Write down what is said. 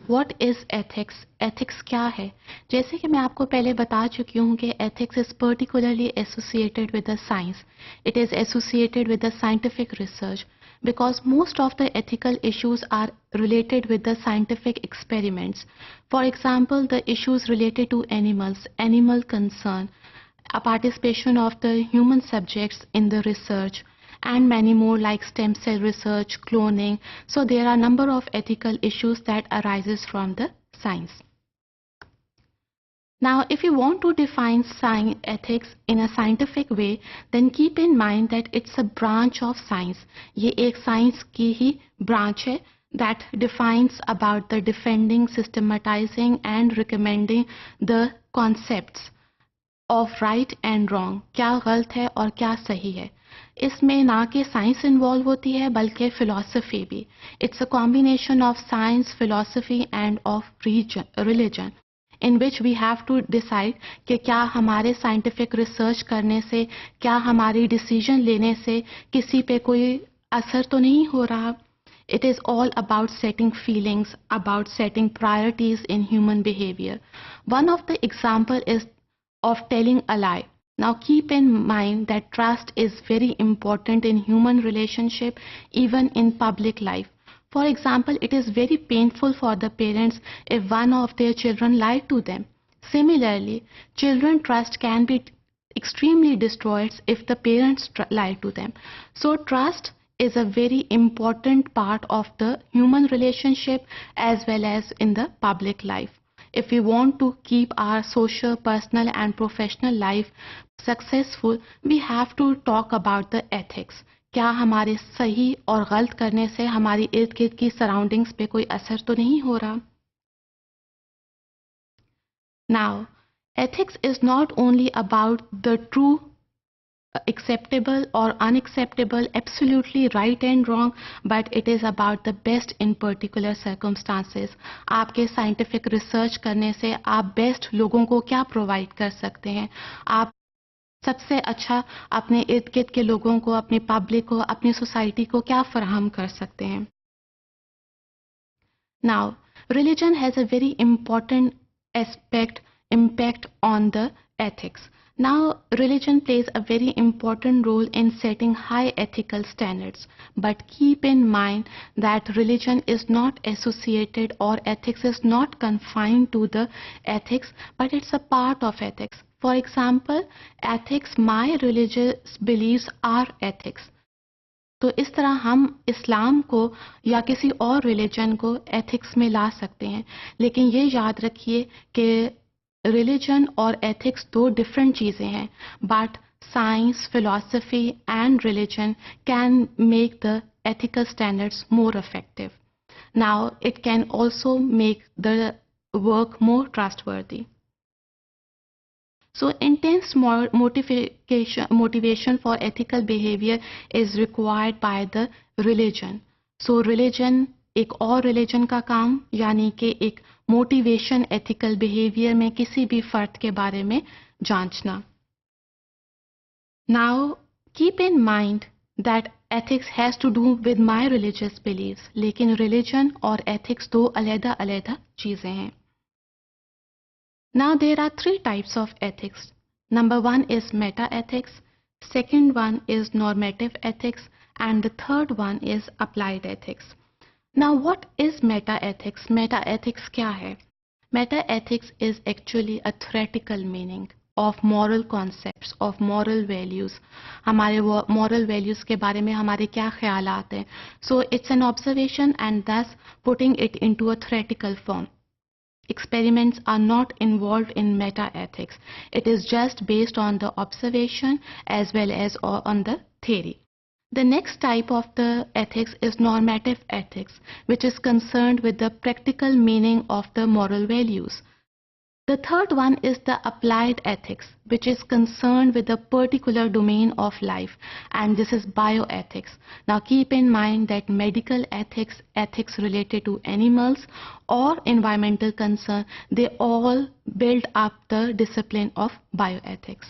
What is ethics? Ethics क्या है? जैसे कि मैं आपको पहले बता चुकी हूँ कि ethics is particularly associated with the science. It is associated with the scientific research because most of the ethical issues are related with the scientific experiments. For example, the issues related to animals, animal concern, a participation of the human subjects in the research, and many more like stem cell research, cloning. So there are a number of ethical issues that arises from the science. Now, if you want to define ethics in a scientific way, then keep in mind that it's a branch of science. ये एक science की ही branch है that defines about the defending, systematizing and recommending the concepts of right and wrong. क्या गलत है और क्या सही है. इसमें ना कि साइंस इन्वॉल्व होती है बल्कि फिलॉसफी भी. It's a combination of science, philosophy end of religion in which we have to decide कि क्या हमारे साइंटिफिक रिसर्च करने से, क्या हमारी डिसीजन लेने से किसी पे कोई असर तो नहीं हो रहा. It is all about setting feelings, about setting priorities in human behavior. One of the example is of telling a lie. Now keep in mind that trust is very important in human relationship, even in public life. For example, it is very painful for the parents if one of their children lied to them. Similarly, children's trust can be extremely destroyed if the parents lie to them. So trust is a very important part of the human relationship as well as in the public life. If we want to keep our social, personal and professional life successful, we have to talk about the ethics. क्या हमारे सही और गलत करने से हमारी इर्द गिर्द की सराउंडिंग्स पे कोई असर तो नहीं हो रहा. Now, ethics is not only about the true acceptable or unacceptable, absolutely right and wrong, but it is about the best in particular circumstances. आपके साइंटिफिक रिसर्च करने से आप बेस्ट लोगों को क्या प्रोवाइड कर सकते हैं, आप सबसे अच्छा अपने इर्द गिर्द के लोगों को, अपने पब्लिक को, अपनी सोसाइटी को क्या फराहम कर सकते हैं. Now, religion has a very important impact on the ethics. Now, religion plays a very important role in setting high ethical standards. But keep in mind that religion is not associated or ethics is not confined to the ethics, but it's a part of ethics. For example, ethics, my religious beliefs are ethics. तो इस तरह हम इस्लाम को या किसी और religion को ethics में ला सकते हैं. लेकिन ये याद रखिए कि रिलीजन और एथिक्स दो डिफरेंट चीज़ें हैं. But science, philosophy and religion can make the ethical standards more effective. Now, it can also make the work more trustworthy. So intense motivation for ethical behavior is required by the religion. So religion एक और religion का काम यानी कि एक motivation ethical behavior में किसी भी फर्द के बारे में जांचना. Now keep in mind that ethics has to do with my religious beliefs. लेकिन religion और ethics दो अलग-अलग चीजें हैं. Now there are three types of ethics. Number one is meta-ethics, second one is normative ethics, and the third one is applied ethics. Now what is meta-ethics? Meta-ethics क्या है? Meta-ethics is actually a theoretical meaning of moral concepts, of moral values. हमारे moral values के बारे में हमारे क्या ख्यालात हैं. So it's an observation and thus putting it into a theoretical form. Experiments are not involved in meta-ethics. It is just based on the observation as well as on the theory. The next type of the ethics is normative ethics, which is concerned with the practical meaning of the moral values. The third one is the applied ethics, which is concerned with a particular domain of life, and this is bioethics. Now keep in mind that medical ethics, ethics related to animals or environmental concern, they all build up the discipline of bioethics.